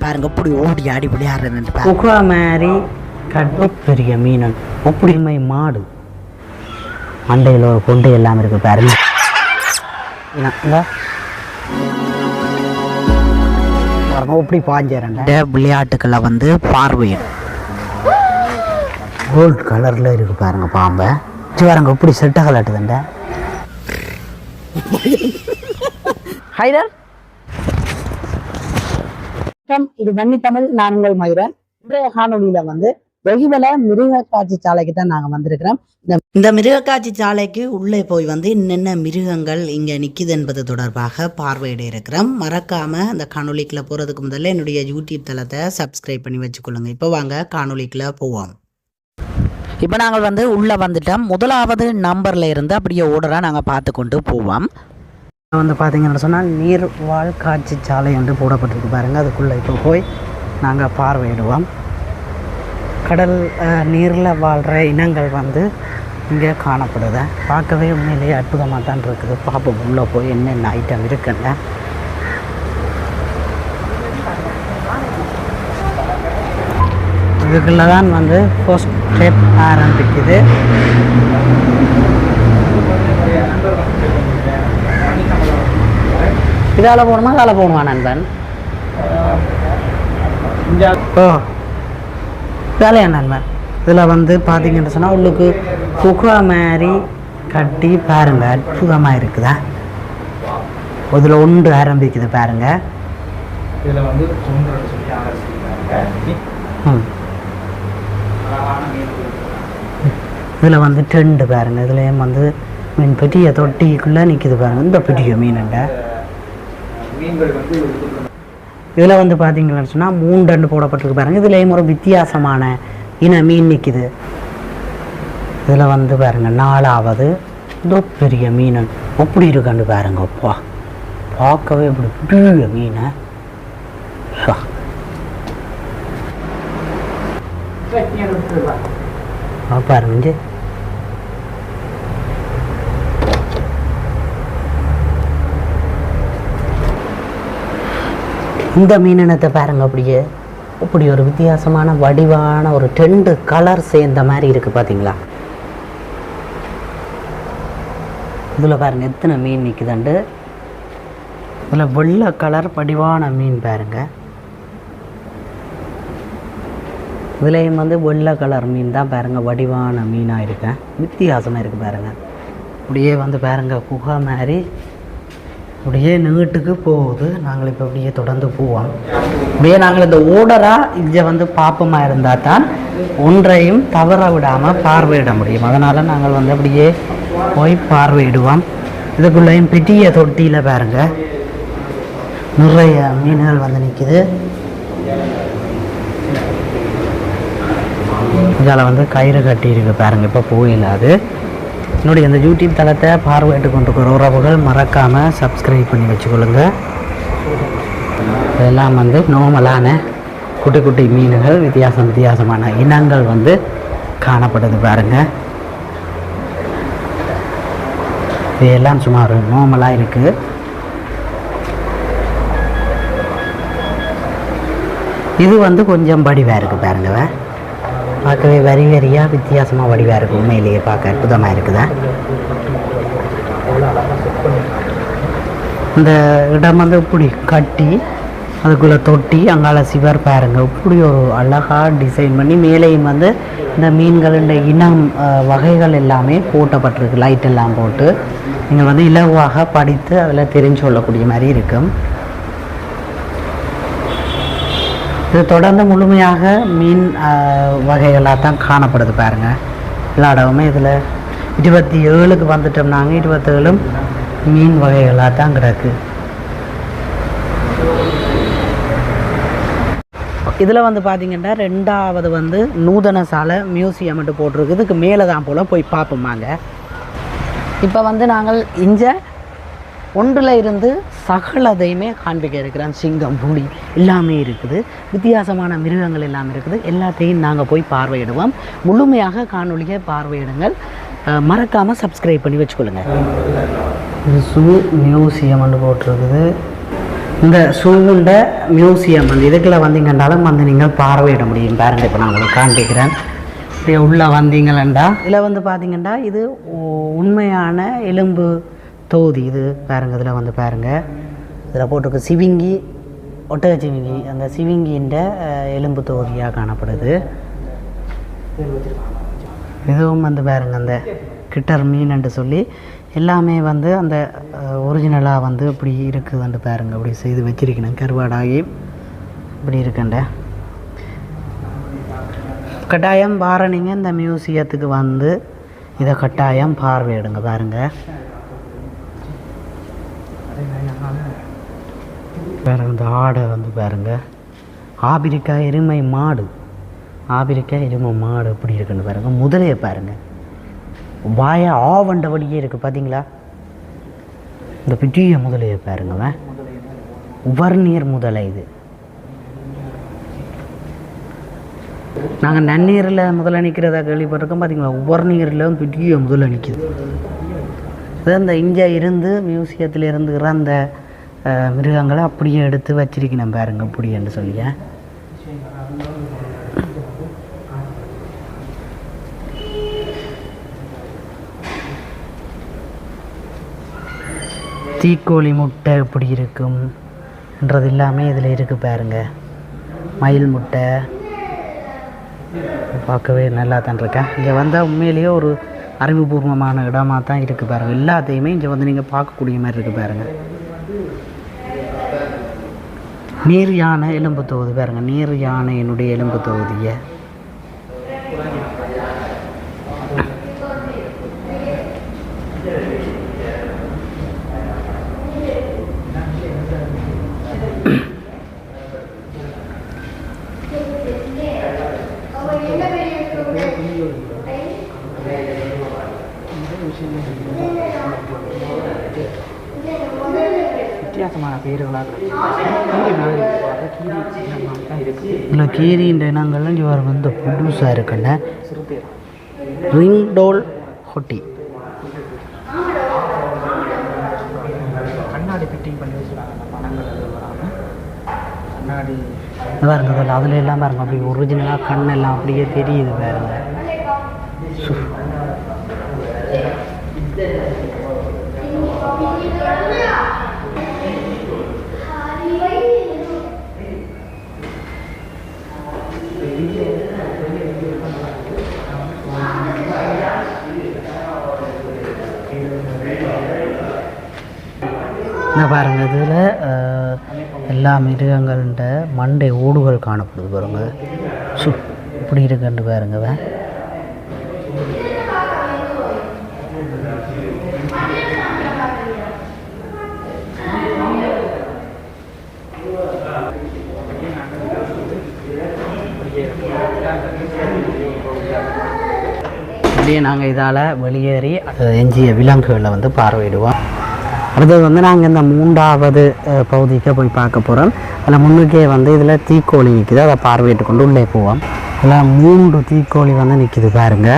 பாருங்க இப்படி ஓடி ஆடி விளையாடுறது புகா மாதிரி கட்டி பெரிய மீனன் அப்படிமை மாடு மண்டையில் ஒரு கொண்டை எல்லாம் இருக்கு பாருங்க. இப்படி பாஞ்சேரண்ட விளையாட்டுக்களை வந்து பார்வையிடும். கோல்ட் கலரில் இருக்கு பாருங்க பாம்பை பாருங்க இப்படி செட்டை கலாட்டுதுண்ட ஹைடர். இது வன்னி தமிழ், நான் உங்கள் மயூரன். இன்றைய காணொலியில வந்து வெகுவல மிருக காட்சி சாலைக்கு தான் நாங்கள் வந்திருக்கிறோம். இந்த மிருகக்காட்சி சாலைக்கு உள்ளே போய் வந்து என்னென்ன மிருகங்கள் இங்கே நிற்கிது என்பது தொடர்பாக பார்வையிட இருக்கிறோம். மறக்காம இந்த காணொலிக்குள்ள போகிறதுக்கு முதல்ல என்னுடைய யூடியூப் தளத்தை சப்ஸ்கிரைப் பண்ணி வச்சுக்கொள்ளுங்க. இப்போ வாங்க காணொலிக்குள்ள போவோம். இப்போ நாங்கள் வந்து உள்ளே வந்துட்டோம். முதலாவது நம்பரில் இருந்து அப்படியே ஓடராக நாங்கள் பார்த்து கொண்டு போவோம். வந்து பார்த்தீங்கன்னு சொன்னால் நீர்வாழ் காட்சி சாலை என்று போடப்பட்டிருக்கு பாருங்கள். அதுக்குள்ளே இப்போ போய் நாங்கள் பார்வையிடுவோம். கடல் நீரில் வாழ்கிற இனங்கள் வந்து இங்கே காணப்படுது. பார்க்கவே உண்மையிலேயே அற்புதமாக தான் இருக்குது. பார்ப்போம் உள்ளே போய் என்னென்ன ஐட்டம் இருக்குல்ல. இதுக்குள்ளே தான் வந்து ஃபர்ஸ்ட் ஸ்டெப் ஆரம்பிக்குது. இதால் போகணுமா அதால் போகணுமா நண்பன்? ஓ வேலையா நண்பன்? இதில் வந்து பார்த்தீங்கன்னு சொன்னால் உள்ளுக்கு புகா மாதிரி கட்டி பாருங்க, அற்புதமாக இருக்குதா. இதில் ஒன்று ஆரம்பிக்குது பாருங்க. இதில் வந்து டெண்டு பாருங்க. இதுலேயும் வந்து மீன் பெட்டியை தொட்டிக்குள்ளே நிற்கிது பாருங்க. இந்த பெட்டிய மீனுண்ட இதில் வந்து பார்த்தீங்கன்னு சொன்னால் 3 டண்டு போடப்பட்டிருக்கு பாருங்கள். இதுலேயும் ஒரு வித்தியாசமான இன மீன் நிற்கிது. இதில் வந்து பாருங்கள் 4வது இதோ பெரிய மீன் எப்படி இருக்கான்னு பாருங்க. அப்பா பார்க்கவே இப்படி பெரிய மீனை பாருங்க. இந்த மீனினத்தை பாருங்க. அப்படியே இப்படி ஒரு வித்தியாசமான வடிவான ஒரு 2 கலர் சேர்ந்த மாதிரி இருக்கு பார்த்தீங்களா. இதில் பாருங்க எத்தனை மீன் நிற்குதுண்டு. இதில் வெள்ளை கலர் வடிவான மீன் பாருங்க. இதுலேயும் வந்து வெள்ளை கலர் மீன் தான் பாருங்க, வடிவான மீனாக இருக்கேன். வித்தியாசமாக இருக்குது பாருங்க. அப்படியே வந்து பாருங்க குகை மாதிரி அப்படியே நீட்டுக்கு போகுது. நாங்கள் இப்போ அப்படியே தொடர்ந்து போவோம். அப்படியே நாங்கள் இந்த ஓடராக இங்கே வந்து பாப்பமா இருந்தால் தான் ஒன்றையும் தவற விடாமல் பார்வையிட முடியும். அதனால் நாங்கள் வந்து அப்படியே போய் பார்வையிடுவோம். இதுக்குள்ளேயும் பெட்டிய தொட்டியில் பாருங்க நிறைய மீன்கள் வந்து நிற்கிது. இதில் வந்து கயிறு கட்டி இருக்கு பாருங்க. இப்போ போயிடாது. என்னுடைய இந்த யூடியூப் தளத்தை பார்வையிட்டு கொண்டிருக்கிற உறவுகள் மறக்காமல் சப்ஸ்கிரைப் பண்ணி வச்சுக்கொள்ளுங்க. இதெல்லாம் வந்து நார்மலான குட்டி குட்டி மீன்கள், வித்தியாசமான இனங்கள் வந்து காணப்படுது பாருங்கள். இதெல்லாம் சுமார் நார்மலாக இருக்குது. இது வந்து கொஞ்சம் வடிவாக இருக்குது பாருங்க. பார்க்கவே வரி வரியாக வித்தியாசமாக வடிவாக இருக்குது. உண்மையிலேயே பார்க்க அற்புதமாக இருக்குதா. இந்த இடம் வந்து இப்படி கட்டி அதுக்குள்ளே தொட்டி அங்கால சிவர் பாருங்க. இப்படி ஒரு அழகாக டிசைன் பண்ணி மேலேயும் வந்து இந்த மீன்களின் இனம் வகைகள் எல்லாமே போட்டப்பட்டிருக்கு. லைட் எல்லாம் போட்டு நீங்கள் வந்து இலகுவாக படித்து அதில் தெரிஞ்சு கொள்ளக்கூடிய மாதிரி இருக்கும். இது தொடர்ந்து முழுமையாக மீன் வகைகளாக தான் காணப்படுது பாருங்கள். எல்லா இடமுமே இதில் 27க்கு வந்துட்டோம்னாங்க. 27ம் மீன் வகைகளாக தான் கிடக்கு. இதில் வந்து பார்த்திங்கன்னா 2வது வந்து நூதன சாலை மியூசியம் மட்டும் போட்டிருக்கு. இதுக்கு மேலே தான் போல் போய் பார்ப்போமாங்க. இப்போ வந்து நாங்கள் இங்கே ஒன்றில் இருந்து சகலதையுமே காண்பிக்க இருக்கிறோம். சிங்கம், புலி எல்லாமே இருக்குது. வித்தியாசமான மிருகங்கள் எல்லாமே இருக்குது. எல்லாத்தையும் நாங்கள் போய் பார்வையிடுவோம். முழுமையாக காணொலியை பார்வையிடுங்கள். மறக்காமல் சப்ஸ்கிரைப் பண்ணி வச்சுக்கொள்ளுங்கள். இது ஜூ மியூசியம் போட்டிருக்குது. இந்த சூண்ட மியூசியம் வந்து இதுக்குள்ள வந்தீங்கன்னாலும் வந்து நீங்கள் பார்வையிட முடியும். பாருங்கள், இப்போ நான் உங்களுக்கு காண்பிக்கிறேன். இப்படி உள்ளே வந்தீங்களா இதில் வந்து பார்த்தீங்கன்னா இது உண்மையான எலும்பு தொகுதி. இது பாருங்கள், இதில் வந்து பாருங்கள், இதில் போட்டிருக்கு சிவிங்கி, ஒட்டக சிவிங்கி. அந்த சிவிங்கின்ற எலும்பு தொகுதியாக காணப்படுது. இதுவும் வந்து பாருங்கள், அந்த கிட்டர் மீன் சொல்லி எல்லாமே வந்து அந்த ஒரிஜினலாக வந்து இப்படி இருக்குதுன்ட்டு பாருங்கள். அப்படி செய்து வச்சிருக்கணும், கருவாடாகி இப்படி இருக்குண்ட. கட்டாயம் பாரு, நீங்கள் இந்த மியூசியத்துக்கு வந்து இதை கட்டாயம் பார்வையிடுங்க. பாருங்கள் பாருங்கள், இந்த ஆடை வந்து பாருங்கள், ஆப்பிரிக்கா எருமை மாடு, ஆப்பிரிக்கா எருமை மாடு எப்படி இருக்குன்னு பாருங்கள். முதலையை பாருங்கள், வாய ஆவண்ட வழியே இருக்குது பார்த்தீங்களா. இந்த பெரிய முதலையை பாருங்க, உவர்நீர் முதலை. இது நாங்கள் நன்னீரில் முதல்ல நிற்கிறதா கேள்விப்பட்டிருக்கோம். பார்த்தீங்களா, உவர்நீரில் பெரிய முதல்ல நிற்கிது. இது அந்த இங்கே இருந்து மியூசியத்தில் இருந்துக்கிற அந்த மிருகங்களை அப்படியே எடுத்து வச்சிருக்கணும் பாருங்க, அப்படின்னு சொல்லிய. தீக்கோழி முட்டை எப்படி இருக்கும்ன்றது எல்லாமே இதில் இருக்குது பாருங்க. மயில் முட்டை பார்க்கவே நல்லா தான் இருக்கேன். இங்கே வந்தால் உண்மையிலேயே ஒரு அறிவுபூர்வமான இடமாக தான் இருக்குது பாருங்கள். எல்லாத்தையுமே இங்கே வந்து நீங்கள் பார்க்கக்கூடிய மாதிரி இருக்குது பாருங்கள். நீர் யானை எலும்பு தொகுதி பாருங்கள், நீர் யானையினுடைய எலும்பு தொகுதியை. வித்தியாசமான பேர்களாக இல்லை, கீரின்ற இனங்கள்லாம் இவர் வந்து புதுசாக இருக்குல்ல. ரிங்டோல் ஹொட்டி கண்ணாடி ஃபிட்டிங் பண்ணி வச்சுருக்காங்க, பணங்கள் அது வராமல் கண்ணாடி பாருங்க. அதில் எல்லாம் பாருங்க, அப்படி ஒரிஜினலாக கண்ணெல்லாம் அப்படியே தெரியுது பாருங்க. இந்த பாருங்க, இதில் எல்லா மிருகங்கள்ட மண்டை ஓடுகள் காணப்படுது பாருங்க. இப்படி இருக்குன்னு பாருங்க. அப்படியே நாங்கள் இதால் வெளியேறி எஞ்சிய விலங்குகளை வந்து பார்வையிடுவோம். அடுத்தது வந்து நாங்கள் இந்த 3வது பகுதிக்கு போய் பார்க்க போகிறோம். அதில் முன்னுக்கே வந்து இதில் தீக்கோழி நிற்கிது, அதை பார்வையிட்டு கொண்டு உள்ளே போவோம். இதில் 3 தீக்கோழி வந்து நிற்கிது பாருங்க.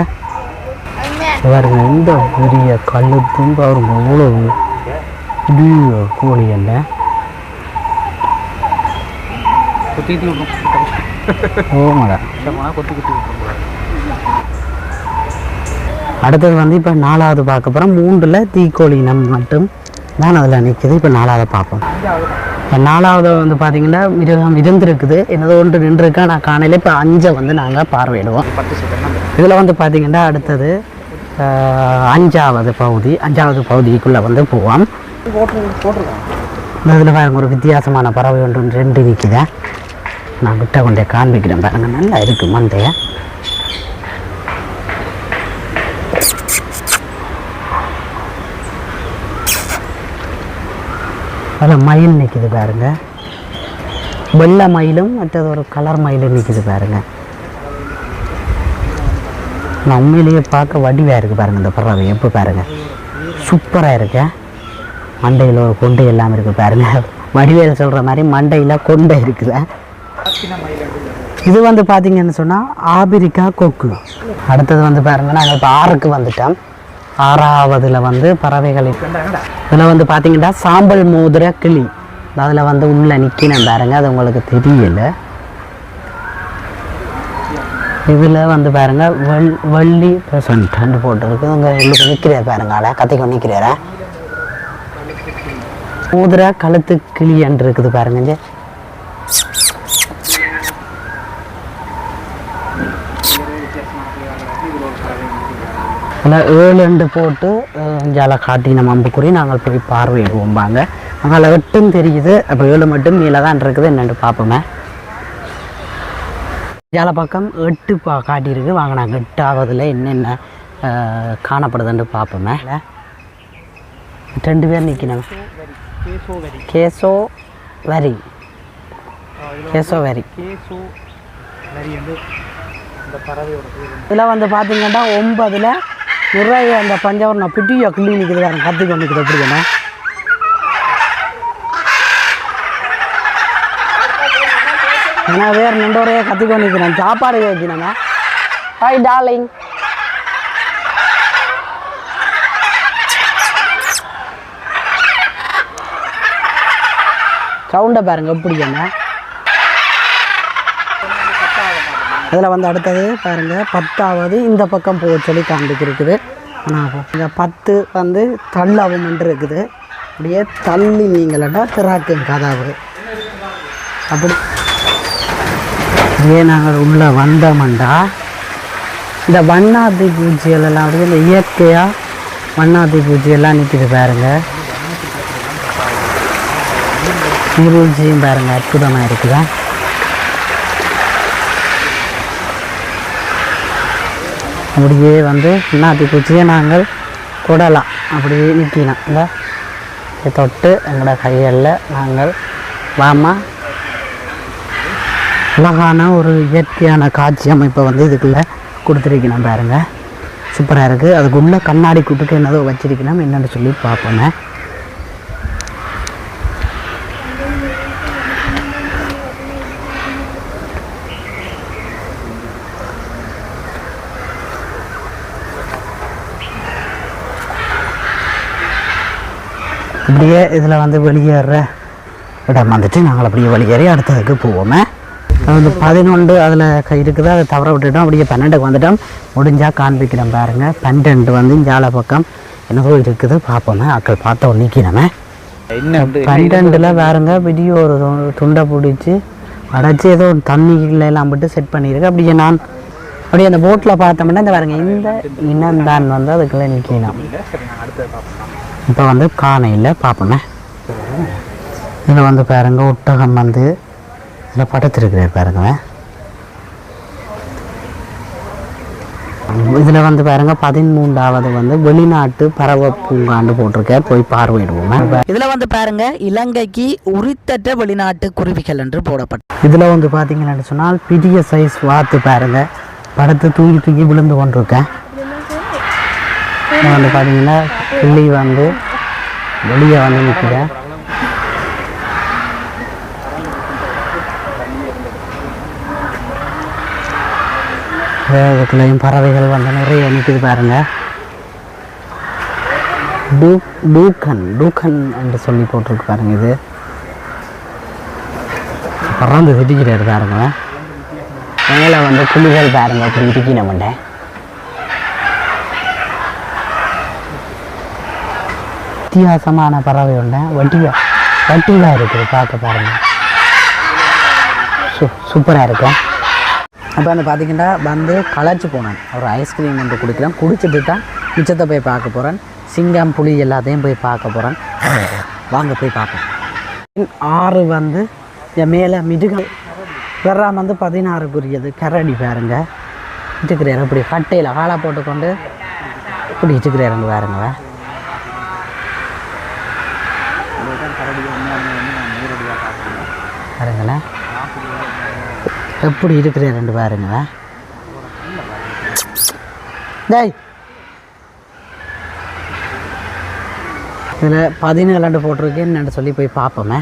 பாருங்க, இந்த பெரிய கழுத்தும் பாருங்க, இவ்வளோ பெரிய கோழி அல்ல. ஓமாடா. அடுத்தது வந்து இப்போ 4வது பார்க்க போகிறோம். 3ல் தீக்கோழி இனம் மட்டும் தான் அதில் நிற்கிது. இப்போ 4வது பார்ப்போம். இப்போ 4வது வந்து பார்த்திங்கன்னா மிருகம் இருந்திருக்குது, என்னதோ ஒன்று நின்றுருக்கா நான் காணையில். இப்போ 5 வந்து நாங்கள் பார்வையிடுவோம். இதில் வந்து பார்த்திங்கன்னா அடுத்தது 5வது பகுதி. 5வது பகுதிக்குள்ளே வந்து போவோம். இதில் பாருங்க, ஒரு வித்தியாசமான பறவை ஒன்று 2 நிற்கிது. நான் விட்ட கொண்டே காண்பிக்கிறேன் பாருங்க, நல்லா இருக்குது மண்டையை. அதில் மயில் நிற்கிது பாருங்க, வெள்ளை மயிலும் மற்றது ஒரு கலர் மயிலும் நிற்கிது பாருங்க. நான் உண்மையிலேயே பார்க்க வடிவாக இருக்குது பாருங்கள் இந்த பறவை. எப்போ பாருங்கள், சூப்பராக இருக்கு. மண்டையில் ஒரு கொண்டை எல்லாம் இருக்குது பாருங்கள். வடிவேல் சொல்கிற மாதிரி மண்டையில் கொண்டை இருக்குது. இது வந்து பார்த்தீங்கன்னு சொன்னால் ஆப்பிரிக்கா கொக்கு. அடுத்தது வந்து பாருங்கள், நாங்கள் இப்போ 6க்கு வந்துட்டோம். 6வதுல வந்து பறவைகள். இதில் வந்து பார்த்தீங்கன்னா சாம்பல் மோதிர கிளி. அதில் வந்து உள்ளே நிற்கினேன் பாருங்க, அது உங்களுக்கு தெரியல. இதில் வந்து பாருங்க வள்ளி ப்ரெசன்ட் போட்டுருக்கு. அங்கே உள்ளுக்கு நிற்கிறார் பாருங்க, கத்திக்கொண்டு நிற்கிறாரா. மோதிர கழுத்து கிளியன் இருக்குது பாருங்க. அதில் 7 போட்டு இஞ்சால காட்டி நம்ம அம்புக்குறி நாங்கள் போய் பார்வையிடுவோம் வாங்க. அங்கே 8 தெரியுது, அப்போ 7 மட்டும் மேலே தான் இருக்குது. என்னென்னு பார்ப்போமே. இஞ்சால பக்கம் 8 காட்டியிருக்கு வாங்க. நாங்கள் 8ஆவதில் என்னென்ன காணப்படுதுன்னு பார்ப்போமே. 2 பேர் நிற்கணும். கேசோ வரி இதில் வந்து பார்த்தீங்கன்னா 9 நிறைய அந்த பஞ்சவர்ண பிட்டியோ கிள்ளி நிற்குது, கற்றுக்கொண்டு நிற்குது. எப்படின்னா ஏன்னா வேறு 2 ஒரே கற்றுக்கொண்டு நிற்கிறேன். சாப்பாடு வைக்கணுமே. Hi darling. சவுண்டை பாருங்க எப்படி என்ன. அதில் வந்து அடுத்தது பாருங்கள் 10ஆவது இந்த பக்கம் போக சொல்லி காண்பிக்கிருக்குது. ஆனால் இந்த 10 வந்து தள்ளவும் இருக்குது. அப்படியே தள்ளி நீங்களா திராக்கும் கதாவு. அப்படி இதே நாங்கள் உள்ளே வந்தோம்டா இந்த வண்ணாத்தி பூச்சிகளெல்லாம் அப்படியே இந்த இயற்கையாக வண்ணாத்தி பூச்சியெல்லாம் நிற்கிது பாருங்கள். நீர்வீழ்ச்சியும் பாருங்கள் அற்புதமாக இருக்குதா. அப்படியே வந்து வண்ணாத்தி பூச்சியை நாங்கள் கொடலாம், அப்படியே நிற்கலாம். இல்லை தொட்டு எங்களோட கைகளில் நாங்கள் வாமா. அழகான ஒரு இயற்கையான காட்சி அமைப்பை வந்து இதுக்குள்ளே கொடுத்துருக்கணும் பாருங்கள். சூப்பராக இருக்குது. அதுக்குள்ளே கண்ணாடி கூட்டுக்கு என்னதோ வச்சிருக்கணும், என்னென்னு சொல்லி பார்ப்போமே. அப்படியே இதில் வந்து வெளியேற இடம் வந்துட்டு நாங்கள் அப்படியே வெளியேறி அடுத்ததுக்கு போவோமே. அது வந்து 11 அதில் இருக்குது, அதை தவற விட்டுட்டோம். அப்படியே 12க்கு வந்துட்டோம். முடிஞ்சால் காண்பிக்கிறோம் பாருங்கள். 12 வந்து இஞ்சால பக்கம் என்னவோ இருக்குது, பார்ப்போமே. ஆக்கள் பார்த்த நிற்கிறோமே. 12ல் பாருங்க வீடியோ ஒரு துண்டை பிடிச்சி அடைச்சி ஏதோ தண்ணிகளெல்லாம் போட்டு செட் பண்ணியிருக்கு. அப்படியே நான் அப்படியே அந்த போட்டில் பார்த்தோம்னா இந்த பாருங்க இந்த இனம்தான் வந்து அதுக்குள்ளே நிற்கணும். இப்போ வந்து காணையில் பார்ப்போமே. இதில் வந்து பாருங்க ஒட்டகம் வந்து இதில் படுத்துருக்கிறார் பாருங்க. இதில் வந்து பாருங்க 13ஆவது வந்து வெளிநாட்டு பறவை பூங்காண்டு போட்டிருக்கார், போய் பார்வையிடுவோமே. இதில் வந்து பாருங்க இலங்கைக்கு உரித்தற்ற வெளிநாட்டு குருவிகள் என்று போடப்பட்ட. இதில் வந்து பார்த்தீங்கன்னு சொன்னால் பெரிய சைஸ் வாத்து பாருங்க படுத்து தூக்கி விழுந்து கொண்டிருக்கேன். வந்து பார்த்தீங்கன்னா கிளி வந்து வெளியே வந்து நிற்கிறேன். வேகத்துலையும் பறவைகள் வந்து நிறைய நிற்குது பாருங்க. டூக்கன் என்று சொல்லி போட்டிருக்கு பாருங்க. இது பறந்து திட்டிக்கிறாரு பாருங்க. மேலே வந்து புலிகள் பாருங்க அப்படி இடிக்கி நம்மண்ட. வித்தியாசமான பறவை உண்டு, வட்டியாக இருக்குது பார்க்க பாருங்க. சூப்பராக இருக்கும். அப்போ வந்து பார்த்தீங்கன்னா வந்து களைச்சி போனேன். ஒரு ஐஸ்கிரீம் வந்து குடிக்கிறேன், குடிச்சிட்டு தான் மிச்சத்தை போய் பார்க்க போகிறேன். சிங்கம் புலி எல்லாத்தையும் போய் பார்க்க போகிறேன். வாங்க போய் பார்ப்போம். 6 வந்து என் மேலே மிருகம் வெறாம் வந்து 16க்குரியது கரடி பாருங்க. இட்டுக்கிறாரு இப்படி கட்டையில் காலை போட்டுக்கொண்டு இப்படி இட்டுக்கிறாருங்க பாருங்க. பாருங்களேன் எப்படி இருக்கிற பாருங்க. டேய் இதில் 17 போட்டிருக்கு, என்னென்னு சொல்லி போய் பார்ப்போமே.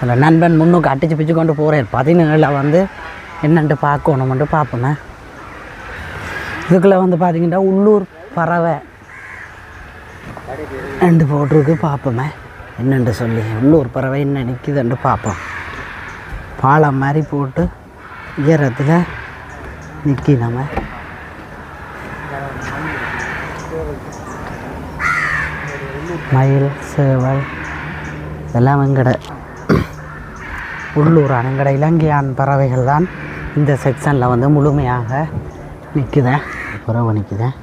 அதில் நண்பன் முன்னுக்கு அடிச்சு பிச்சு கொண்டு போகிறேன். 17 வந்து என்னென்ட்டு பார்க்கணுமென்ட்டு பார்ப்போமே. இதுக்குள்ளே வந்து பார்த்தீங்கன்னா உள்ளூர் பறவை 2 போட்டிருக்கு, பார்ப்போமே. என்னென்று சொல்லி உள்ளூர் பறவை என்ன நிற்குதுன்னு பார்ப்போம். பாலம் மாதிரி போட்டு ஈரத்தில் நிற்கி நம்ம மயில் சேவல் இதெல்லாம் எங்கட உள்ளூரான எங்கட இலங்கையான் பறவைகள் தான் இந்த செக்ஷனில் வந்து முழுமையாக நிற்குதேன். பறவை நிற்குதேன்.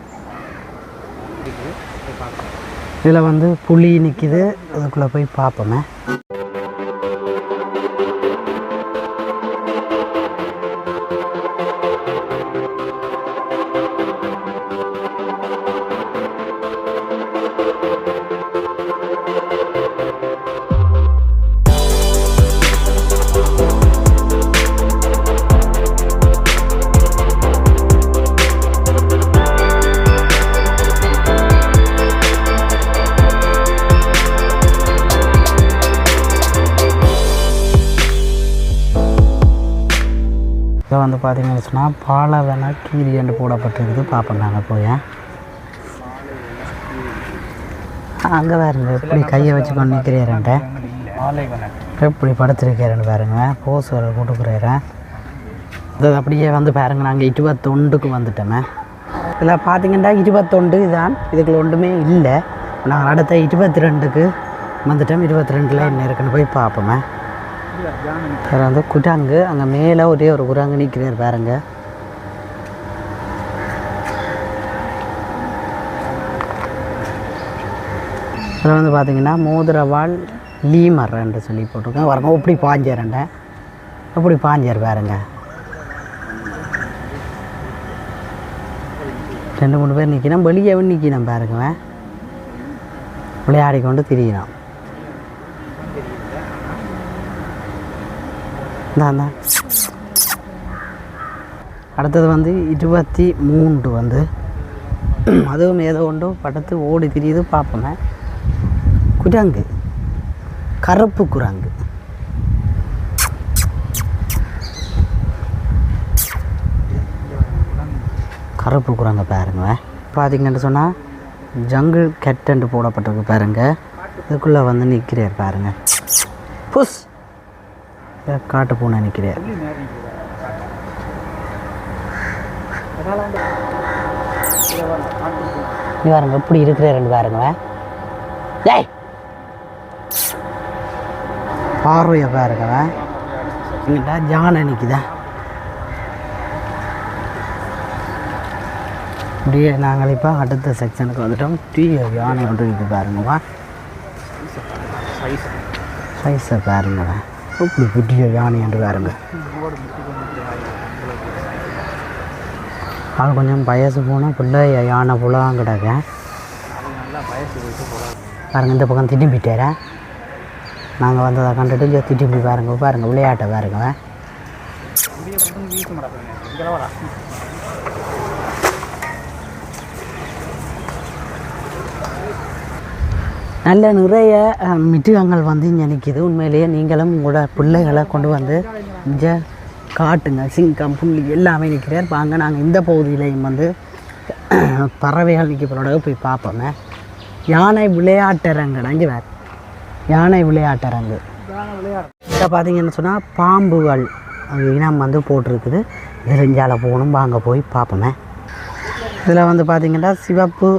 இதில் வந்து புலி நிற்கிது. அதுக்குள்ளே போய் பார்ப்போமே. இதை வந்து பார்த்தீங்கன்னு சொன்னால் பாலவன கீரி என்று போடப்பட்டிருக்குது. பார்ப்போம் நாங்கள் போய். அங்கே பாருங்க எப்படி கையை வச்சு கொண்டு நிற்கிறேன்ட்ட எப்படி படுத்துருக்கிறேன்னு பாருங்க. போஸ் வர கொடுக்குறேன். இது அப்படியே வந்து பாருங்க. நாங்கள் 21க்கு வந்துட்டோமே. இதில் பார்த்தீங்கன்னா 21 தான். இதுக்குள்ள ஒன்றுமே இல்லை. நாங்கள் அடுத்த 22க்கு வந்துட்டோம். 22ல் என்ன இருக்குன்னு போய் பார்ப்போமே. வேறு வந்து குரங்கு அங்கே மேலே ஒரே ஒரு குரங்கு நிற்கிறார் பாருங்க. இதில் வந்து பார்த்தீங்கன்னா மோதிரவாள் லீமர்ன்னு சொல்லி போட்டிருக்கேன். வரங்க எப்படி பாஞ்சாரண்ட எப்படி பாஞ்சார் பாருங்க. 2-3 பேர் நிற்கணும். வெளியே நிற்கணும் பாருங்க. விளையாடி கொண்டு திரியணும். தான் அடுத்தது வந்து 23 வந்து அதுவும் ஏதோ ஒன்று படுத்து ஓடி திரியுது. பார்ப்போமே. குரங்கு, கருப்பு குரங்கு. கருப்பு குரங்கு பாருங்க. பார்த்தீங்கன்னு சொன்னால் ஜங்கிள் கெட்டன்ட்டு போடப்பட்டிருக்கு பாருங்க. இதுக்குள்ளே வந்து நிற்கிறார் பாருங்க. புஷ் காட்டு பூனை நிற்கிறார். பாருங்க எப்படி இருக்கிறாருன்னு பாருங்க. ஏய் பார்வையை பாருங்க. இங்கிட்ட ஜானை நிற்குதா. அப்படியே நாங்கள் இப்போ அடுத்த செக்ஷனுக்கு வந்துட்டோம். யானை ஒன்று இருக்குது பாருங்கம்மா. சைஸை பாருங்க. இப்படி புட்டிய யானை என்று பாருங்க. அது கொஞ்சம் வயசு போனால் பிள்ளை யானை புலாம் கிடக்க பாருங்க. இந்த பக்கம் திட்டிம்பிட்டார. நாங்கள் வந்ததை கண்டுட்டு இங்கே திட்டிம்பி பாருங்க. பாருங்க விளையாட்டை பாருங்க. நல்ல நிறைய மிருகங்கள் வந்து இங்கே நிற்கிது. உண்மையிலேயே நீங்களும் உங்களோட பிள்ளைகளை கொண்டு வந்து இங்கே காட்டுங்க. சிங்கம், புள்ளி எல்லாமே நிற்கிறார். வாங்க நாங்கள் இந்த பகுதியிலையும் வந்து பறவைகள் நிற்கிறோட போய் பார்ப்போமே. யானை விளையாட்டரங்கு அங்கே வேறு யானை விளையாட்டரங்கு. இதை பார்த்தீங்கன்னு சொன்னால் பாம்புகள் இனம் வந்து போட்டிருக்குது. நெருஞ்சால போகணும். வாங்க போய் பார்ப்போமே. இதில் வந்து பார்த்திங்கன்னா சிவப்பு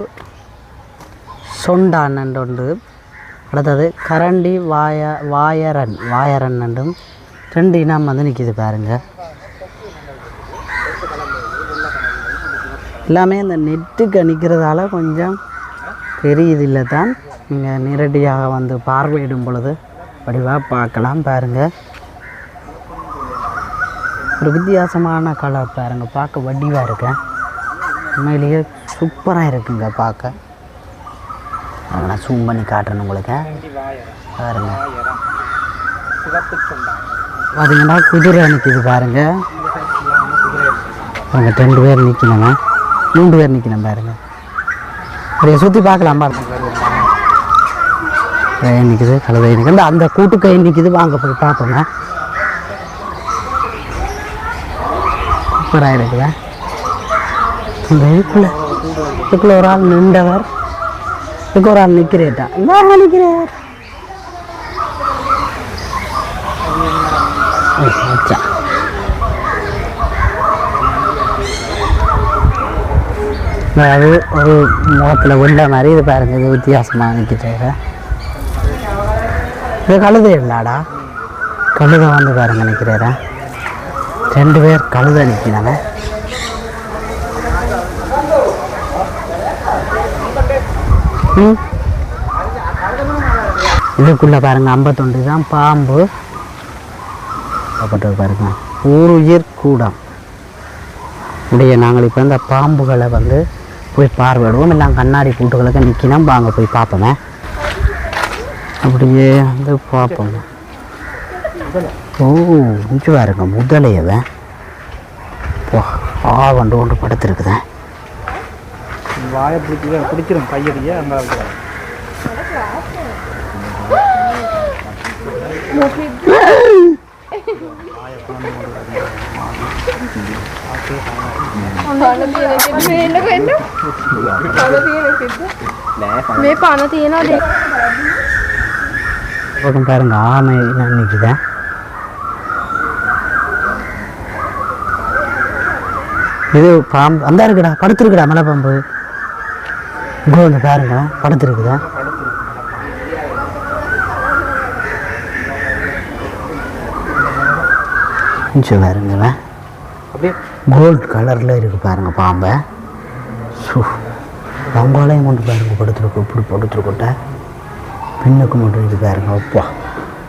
சொண்டான் ஒன்று. அடுத்தது கரண்டி வாயரன் என்றும் 2 இனம் வந்து நிற்கிது பாருங்க. எல்லாமே இந்த நெட்டுக்கு நிற்கிறதால கொஞ்சம் தெரியுதில்லை தான். நீங்கள் நேரடியாக வந்து பார்வையிடும் பொழுது வடிவாக பார்க்கலாம் பாருங்க. ஒரு வித்தியாசமான கலர் பாருங்க. பார்க்க வடிவாக இருக்கேன். உண்மையிலேயே சூப்பராக இருக்குங்க பார்க்க. நான் ஜூம் பண்ணி காட்டுறேன் உங்களுக்கு பாருங்க. பார்த்தீங்கன்னா குதிரை நிற்கிது பாருங்க. பாருங்க 2 பேர் நிற்கணுங்க. 3 பேர் நிற்கணும் பாருங்க. அப்படியே சுற்றி பார்க்கலாம் பாருங்க. நிற்கிது கழுதை நிற்குது. அந்த கூட்டுக்கை நிற்கிது. வாங்க போய் பார்ப்போங்க. சூப்பராக இருக்குதா. இந்த இதுக்குள்ள ஒரு ஆள் நின்றவர். இதுக்கு ஒரு ஆள் நிற்கிறேட்டா. இங்கே நிற்கிறார். அதாவது ஒரு முகத்தில் வெள்ள மாதிரி இது பாருங்க, இது வித்தியாசமாக நிற்கிட்டு. இது கழுதை இல்லைடா, கழுதை வந்து பாருங்க நிற்கிறேன். 2 பேர் கழுதை நிற்கிறாங்க. இதுக்குள்ளே பாருங்க 51 தான் பாம்பு பாருங்க. ஊருயிர் கூடம் உடைய நாங்கள் இப்போ இந்த பாம்புகளை வந்து போய் பார்வையிடுவோம். எல்லாம் கண்ணாடி கூட்டுகளுக்கு நிற்கணும், வாங்க போய் பார்ப்போமே. அப்படியே வந்து பார்ப்போம். ஓ இங்கே பாருங்க முதலையவன் கொண்டு கொண்டு படுத்துருக்குதேன். வாயை பிடிச்சிடும் கையடிய அங்கே பாருங்க ஆமை நினைக்குதேன். இது பாம்பு அந்த இருக்குடா, படுத்துருக்குடா மலை பாம்பு. இங்கே வந்து பாருங்க படுத்துருக்குதா. கொஞ்சம் பாருங்க அப்படியே கோல்டு கலரில் இருக்குது பாருங்க பாம்பை. பம்பாலையும் கொண்டு பாருங்க படுத்துருக்கு, இப்படி படுத்துருக்கோட்ட பின்னுக்கு மட்டும் இது பாருங்க. அப்பா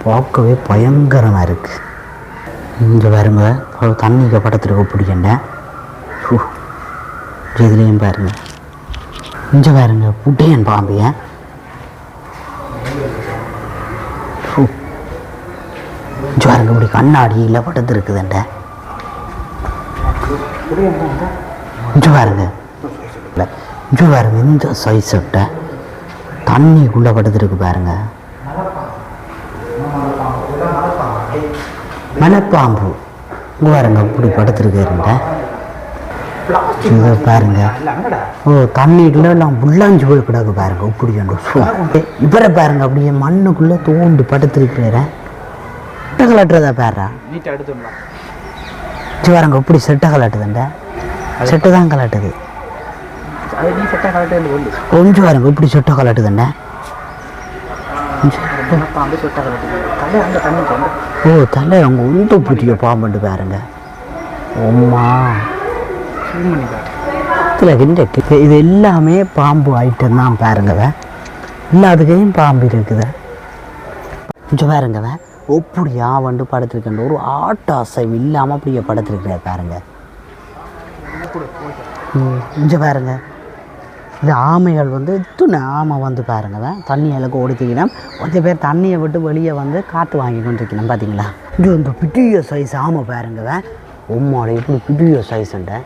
பார்க்கவே பயங்கரமாக இருக்குது. இங்கே பாருங்க தண்ணிக்கு படுத்துருக்கு பிடிக்கண்டேன். இதுலேயும் பாருங்க இங்கே பாருங்க புட்டையன் பாம்பிய. இங்கே பாருங்க இப்படி கண்ணாடியில் படுத்துருக்குதுண்ட. இங்கே பாருங்க இங்கே பாருங்க இந்த சைஸ் விட்ட தண்ணிக்குள்ளே படுத்துருக்கு பாருங்க. மலைப்பாம்பு இங்கே பாருங்க இப்படி படுத்துருக்குறேன்ட. இதை பாருங்க ஓ தண்ணிக்குள்ள எல்லாம் புல்லாஞ்சு போய் கிடக்கு பாருங்க. இப்படி இப்பற பாருங்க அப்படியே மண்ணுக்குள்ளே தோண்டி படுத்துருக்கிறேன். செட்டை கலட்டுறதா பாருடா, பாருங்க இப்படி செட்டை கலட்டுதுண்ட. செட்டு தான் கலட்டுது. கொஞ்சம் பாருங்க இப்படி செட்டை கலட்டுதுண்ட. ஓ தலை அவங்க உண்டு பிடிக்க பாம்புட்டு பாருங்க. அம்மா இது எல்லாமே பாம்பு ஐட்டம் தான் பாருங்க. எல்லாத்துக்கையும் பாம்பு இருக்குது. கொஞ்சம் பாருங்க எப்படியா வந்து படுத்திருக்கேன். ஒரு ஆட்ட அசைவு இல்லாமல் அப்படியே படுத்திருக்கிற பாருங்க. கொஞ்சம் பாருங்க இது ஆமைகள் வந்து இத்துணை ஆமை வந்து பாருங்க தண்ணிகளுக்கு ஓடித்திக்கணும். கொஞ்சம் பேர் தண்ணியை விட்டு வெளியே வந்து காற்று வாங்கி கொண்டிருக்கணும் பார்த்தீங்களா. இது இந்த பிடிய சைஸ் ஆமை பாருங்க. உம்மாட எப்படி பிடிய சைஸ்ண்ட.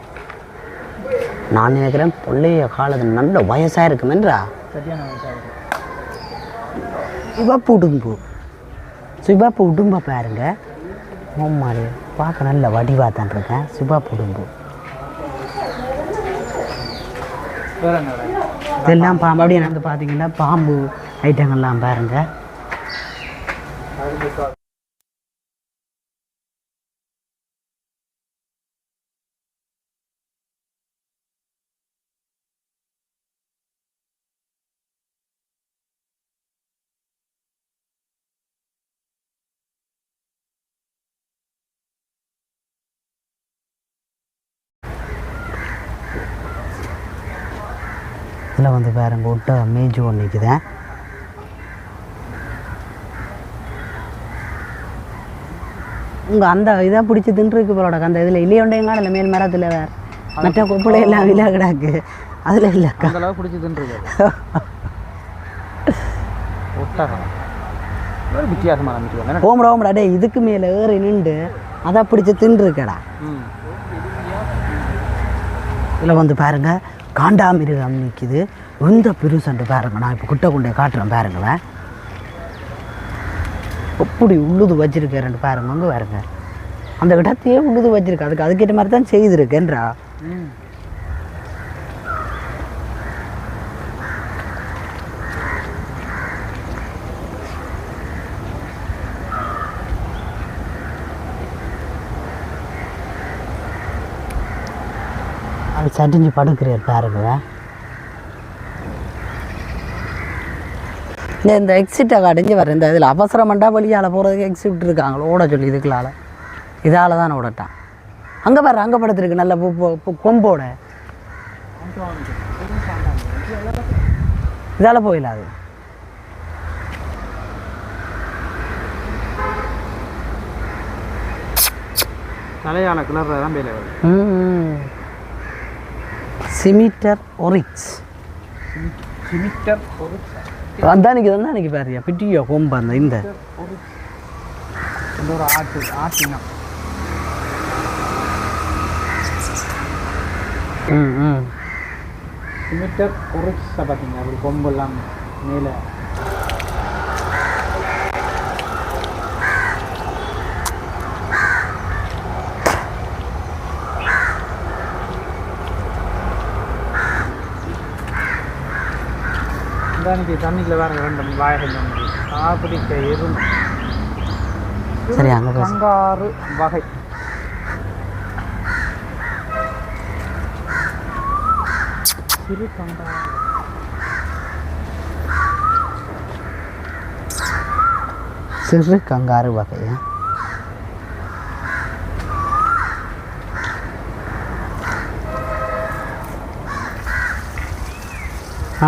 நான் நினைக்கிறேன் பிள்ளைய காலத்தில் நல்ல வயசாக இருக்குமென்றா. சிவப்பு உடும்பு சிவப்பு உடும்பை பாருங்க. உம்மாடி பார்க்க நல்ல வடிவாக தான் இருக்கேன். சிவப்பு உடும்பு இதெல்லாம் பாம்பு. அப்படியே வந்து பார்த்தீங்கன்னா பாம்பு ஐட்டங்கள்லாம் பாருங்க. இதில் வந்து பாருங்க விட்ட மேஜு ஒன்று நிற்குதேன். உங்கள் அந்த இதாக பிடிச்சி தின்றுருக்கு போலோட அந்த இதில் இல்லையோண்டையும் காணல மேல் மரத்தில் வேறு மற்ற கொப்பளை எல்லாம் விழா கிடாக்கு அதில் இல்லைக்கா பிடிச்சி தின்றுருக்கு. வித்தியாசமாக ஓமடா டே இதுக்கு மேலே ஏறி நின்று அதை பிடிச்சி தின்றுருக்கடா. இதில் வந்து பாருங்க காண்டாமிருகம் நிற்கிது. எந்த பெருசண்டு பாருங்க. நான் இப்போ குட்டை கொண்டே காட்டுறேன் பாருங்களேன். எப்படி உள்ளுது வச்சிருக்கேன் பாருங்க. அங்கே பாருங்க அந்த இடத்தையே உள்ளுது வச்சிருக்கு. அதுக்கேற்ற மாதிரி தான் செய்திருக்கேன்றா. அது சட்டிஞ்சு படுக்கிறார் பாருங்க. இந்த எக்ஸிட்டை கடைஞ்சி வர இந்த இதில் அவசரமண்டா வழியால் போகிறதுக்கு எக்ஸிட் இருக்காங்களோ ஓட சொல்லி இதுக்குள்ளால இதால் தான் ஓடட்டான். அங்கே பாரு அங்கே படுத்துருக்கு நல்ல கொம்போட இதால் போயிடாது. தலையால கிளர் தான் பேல சிமிட்டர் ஒரிக்ஸ் சிமிட்டர் ஒரிக்ஸ் அந்தானிக்கு தான் அன்றைக்கி பாரியா பிட்டியோ கொம்பு அந்த இந்த ஒரு ஆட்டினம் சிமிட்டர் ஒரிக்ஸை பார்த்தீங்க அப்படி கொம்பெல்லாம் மேலே இன்றைக்கி தண்ணிக்குள்ள வேறு 2 வாய்கள் சாப்பிடிக்க எறும்பு சரி அங்கே கங்காரு வகை சிறு கங்காரு சிறு கங்காரு வகையா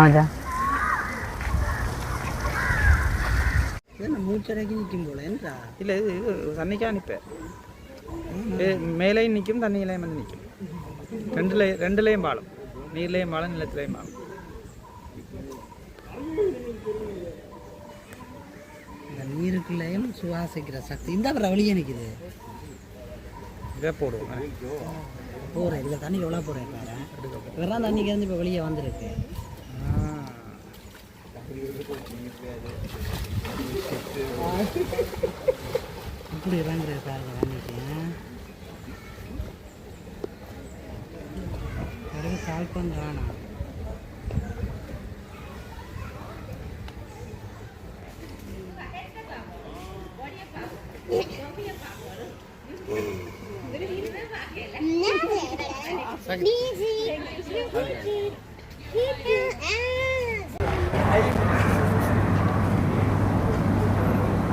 ஆஜா மூச்சடைக்கு நிற்கும் போல என்றா இல்லை இது தண்ணிக்கா நிற்பேன் மேலேயும் நிற்கும் தண்ணியிலையும் வந்து நிற்கும் ரெண்டுலேயும் பாலம் நீர்லேயும் பாலம் நிலத்திலையும் பாலம். இந்த நீருக்குள்ளேயும் சுவாசிக்கிற சக்தி இந்த அப்புறம் வெளியே நிற்குது. இதை போடுவோம் போகிறேன் இதில் தண்ணி எவ்வளோ போகிறேன் பாரு வெறும் தண்ணிக்கு இருந்து இப்போ வெளியே வந்துருக்கு. இப்படி இறங்குற பாருங்க தண்ணிக்கு சால்பம் காணும்.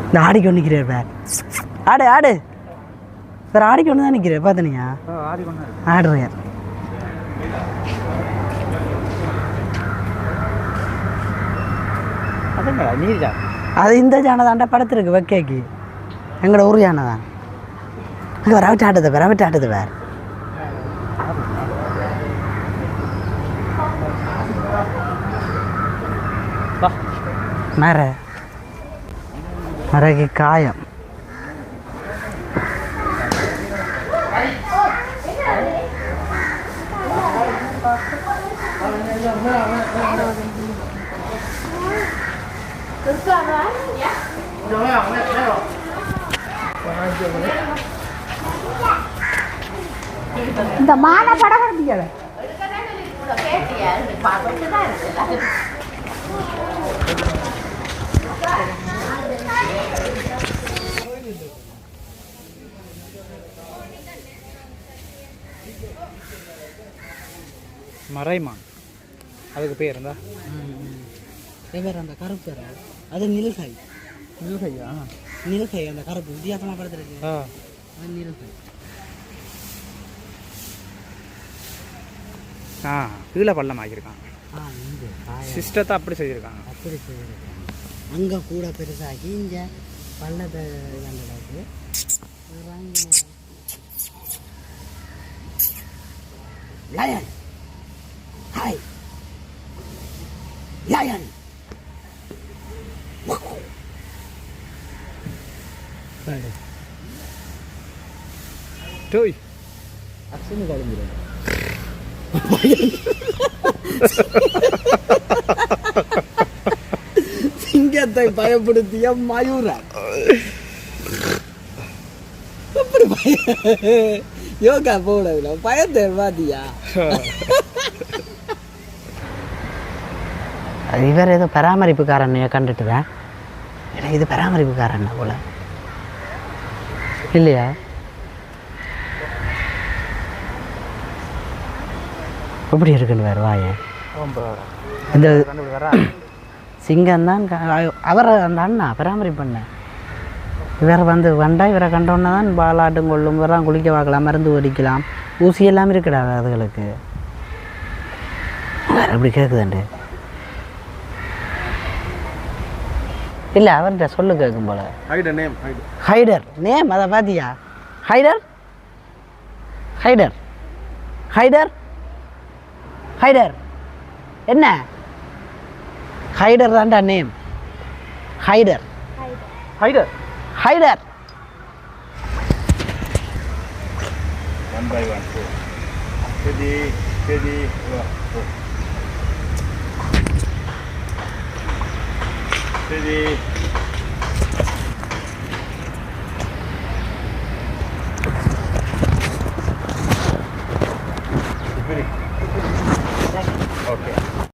இந்த ஆடிக்கொண்டு நிற்கிறார் பேர் ஆடு ஆடு சார் ஆடிக்கொண்டு தான் நிற்கிறார் பார்த்தனியா ஆடுறார். அது இந்த ஜானை தாண்டா படத்திருக்கு வைக்கி எங்களோட ஒரு யானை தான் அங்கே வர அவட்டு ஆட்டுது வேறு அவட்டு ஆட்டுது வேறு மரக்கு காயம் இந்த மான படம் வரீங்க மறைமான் அதுக்கு பேர் இருந்தா அந்த கருப்பு அது நில்காய் நில்கையா நில்கை அந்த கருப்பு வித்தியாசமாக படுத்துருக்கு நில்கை. கீழே பள்ளம் ஆகியிருக்காங்க சிஸ்டத்தை அப்படி செய்திருக்காங்க அப்படி செய்திருக்காங்க. அங்கே கூட பெருசாகி இங்கே பள்ளத்தை இதாண்டதாக்கு லயன் ஹாய் லயன் டோய் அக்ஷனு கலந்துடும் சிங்கத்தை பயப்படுத்திய மயூரன் யோகா போடல பயத்தை பாத்தியா இவர் ஏதோ பராமரிப்புக்காரன் கண்டுட்டுவேன் எனக்கு இது பராமரிப்புக்காரன் போல இல்லையா எப்படி இருக்குன்னு வேறு வாயன் இந்த சிங்கம் தான் அவரை அந்த அண்ணா பராமரிப்பு இவரை வந்து வண்டா இவரை கண்டோன்னே தான் பாலாட்டும் கொள்ளும் இவரெல்லாம் குளிக்க பார்க்கலாம் மருந்து ஒடிக்கலாம் ஊசி எல்லாம் இருக்குடா அதுகளுக்கு அப்படி கேட்குதாண்டு இல்லை அவர்கிட்ட சொல்லு கேட்கும் போல ஹைடர் நேம் அதை பார்த்தியா ஹைடர் ஹைடர் ஹைடர் ஹைடர் என்ன ஹைடர் தான்டா name ஹைடர் ஹைடர் ஹைடர் 1 by 1 4 steady steady steady okay